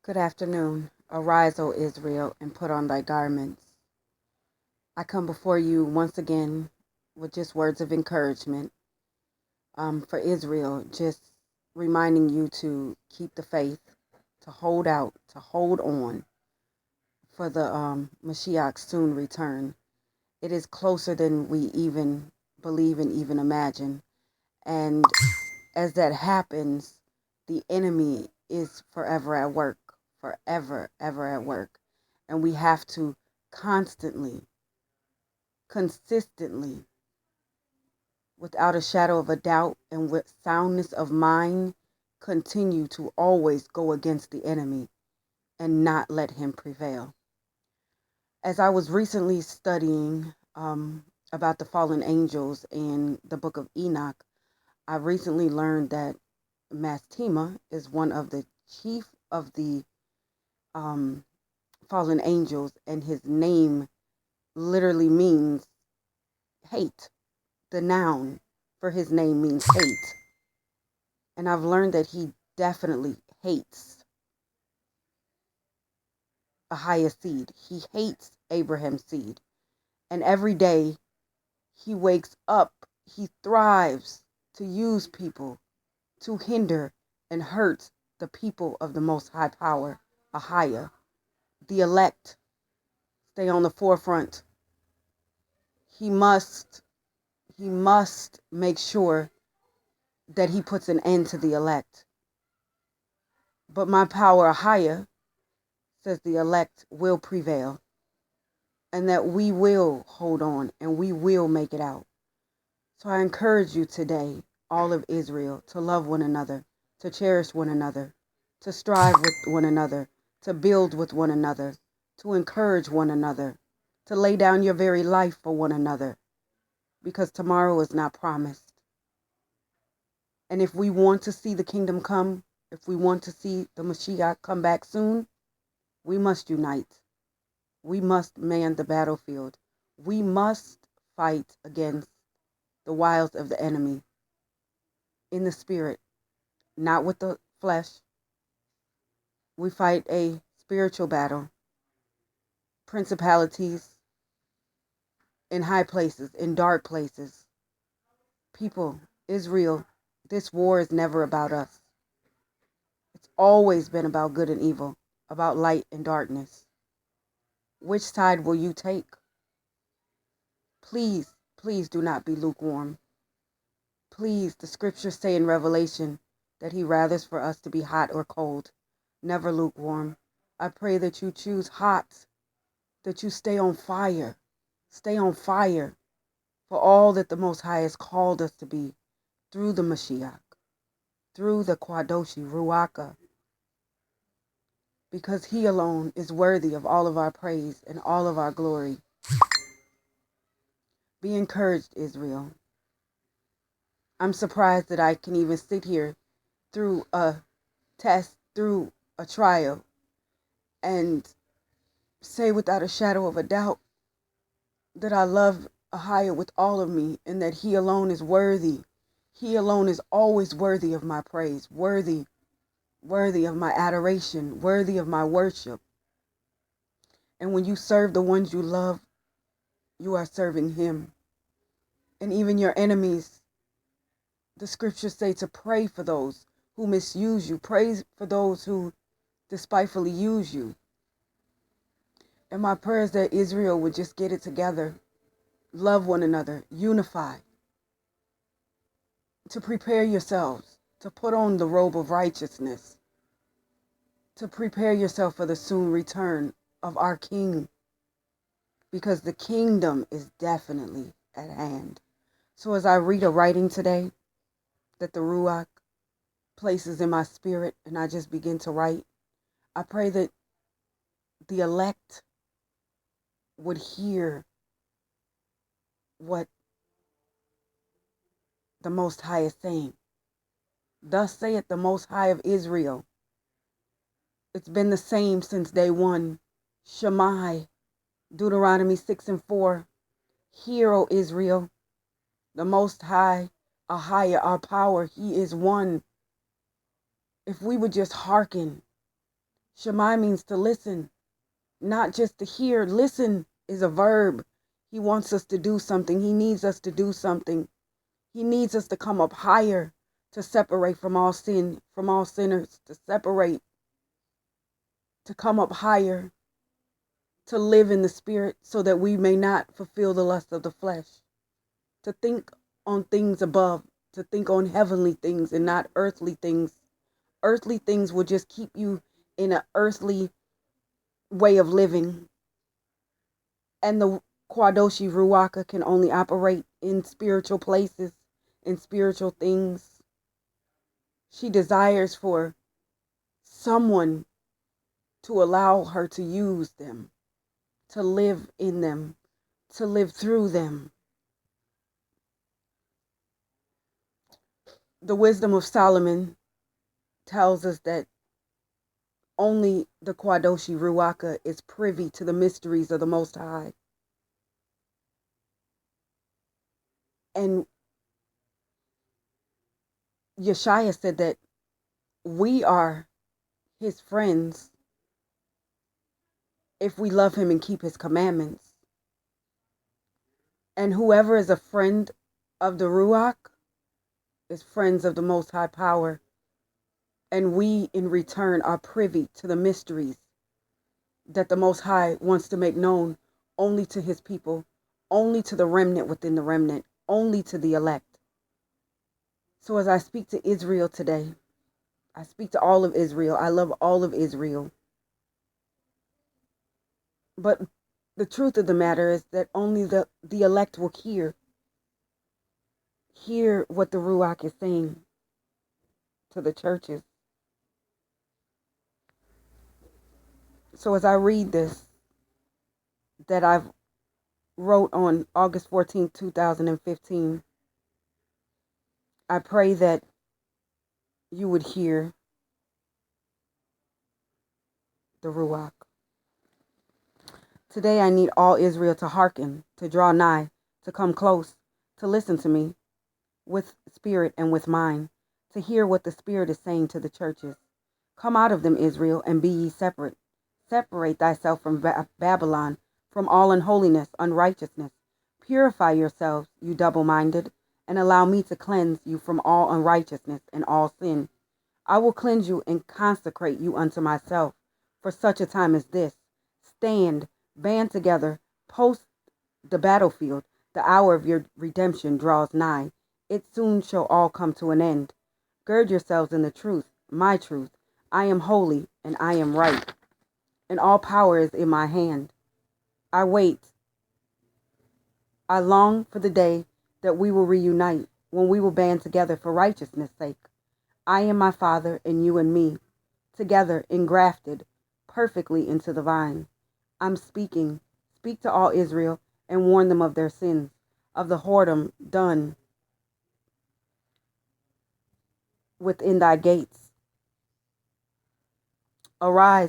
Good afternoon. Arise, O Israel, and put on thy garments. I come before you once again with just words of encouragement for Israel, just reminding you to keep the faith, to hold out, to hold on for the Mashiach's soon return. It is closer than we even believe and even imagine. And as that happens, the enemy is forever at work, forever, ever at work. And we have to constantly, consistently, without a shadow of a doubt and with soundness of mind, continue to always go against the enemy and not let him prevail. As I was recently studying about the fallen angels in the book of Enoch, I recently learned that Mastema is one of the chief of the um, fallen angels, and his name literally means hate. The noun for his name means hate. And I've learned that he definitely hates Ahia's seed. He hates Abraham's seed. And every day he wakes up, he thrives to use people to hinder and hurt the people of the Most High Power, Ahiah. The elect stay on the forefront. He must make sure that he puts an end to the elect. But my power, Ahiah, says the elect will prevail and that we will hold on and we will make it out. So I encourage you today, all of Israel, to love one another, to cherish one another, to strive with one another, to build with one another, to encourage one another, to lay down your very life for one another, because tomorrow is not promised. And if we want to see the kingdom come, if we want to see the Mashiach come back soon, we must unite. We must man the battlefield. We must fight against the wiles of the enemy in the spirit, not with the flesh. We fight a spiritual battle. Principalities in high places, in dark places. People, Israel, this war is never about us. It's always been about good and evil, about light and darkness. Which side will you take? Please, please do not be lukewarm. Please, the scriptures say in Revelation that he rathers for us to be hot or cold, never lukewarm. I pray that you choose hot, that you stay on fire. Stay on fire for all that the Most High has called us to be through the Mashiach, through the Kwadoshi, Ruaka, because he alone is worthy of all of our praise and all of our glory. Be encouraged, Israel. I'm surprised that I can even sit here through a test, through a trial, and say without a shadow of a doubt that I love Ahia with all of me and that he alone is worthy. He alone is always worthy of my praise, worthy of my adoration, worthy of my worship. And when you serve the ones you love, you are serving him. And even your enemies, the scriptures say to pray for those who misuse you, pray for those who despitefully use you. And my prayer is that Israel would just get it together, love one another, unify, to prepare yourselves, to put on the robe of righteousness, to prepare yourself for the soon return of our King, because the kingdom is definitely at hand. So as I read a writing today that the Ruach places in my spirit and I just begin to write, I pray that the elect would hear what the Most High is saying. Thus saith the Most High of Israel. It's been the same since day one. Shammai, Deuteronomy 6:4. Hear, O Israel, the Most High, Ahia, our power, he is one. If we would just hearken, Shemai means to listen, not just to hear. Listen is a verb. He wants us to do something. He needs us to do something. He needs us to come up higher, to separate from all sin, from all sinners, to separate, to come up higher, to live in the spirit so that we may not fulfill the lust of the flesh, to think on things above, to think on heavenly things and not earthly things. Earthly things will just keep you in an earthly way of living. And the Kwadoshi Ruaka can only operate in spiritual places, in spiritual things. She desires for someone to allow her to use them, to live in them, to live through them. The wisdom of Solomon tells us that only the Kwadoshi Ruaka is privy to the mysteries of the Most High. And Yeshaya said that we are his friends if we love him and keep his commandments. And whoever is a friend of the Ruach is friends of the Most High Power. And we, in return, are privy to the mysteries that the Most High wants to make known only to his people, only to the remnant within the remnant, only to the elect. So as I speak to Israel today, I speak to all of Israel. I love all of Israel. But the truth of the matter is that only the elect will hear what the Ruach is saying to the churches. So as I read this, that I've wrote on August 14th, 2015, I pray that you would hear the Ruach. Today I need all Israel to hearken, to draw nigh, to come close, to listen to me with spirit and with mind, to hear what the Spirit is saying to the churches. Come out of them, Israel, and be ye separate. Separate thyself from Babylon, from all unholiness, unrighteousness. Purify yourselves, you double-minded, and allow me to cleanse you from all unrighteousness and all sin. I will cleanse you and consecrate you unto myself, for such a time as this. Stand, band together, post the battlefield. The hour of your redemption draws nigh. It soon shall all come to an end. Gird yourselves in the truth, my truth. I am holy and I am right, and all power is in my hand. I wait. I long for the day that we will reunite, when we will band together for righteousness' sake. I and my Father, and you and me, together engrafted perfectly into the vine. I'm speaking. Speak to all Israel and warn them of their sins, of the whoredom done within thy gates. Arise,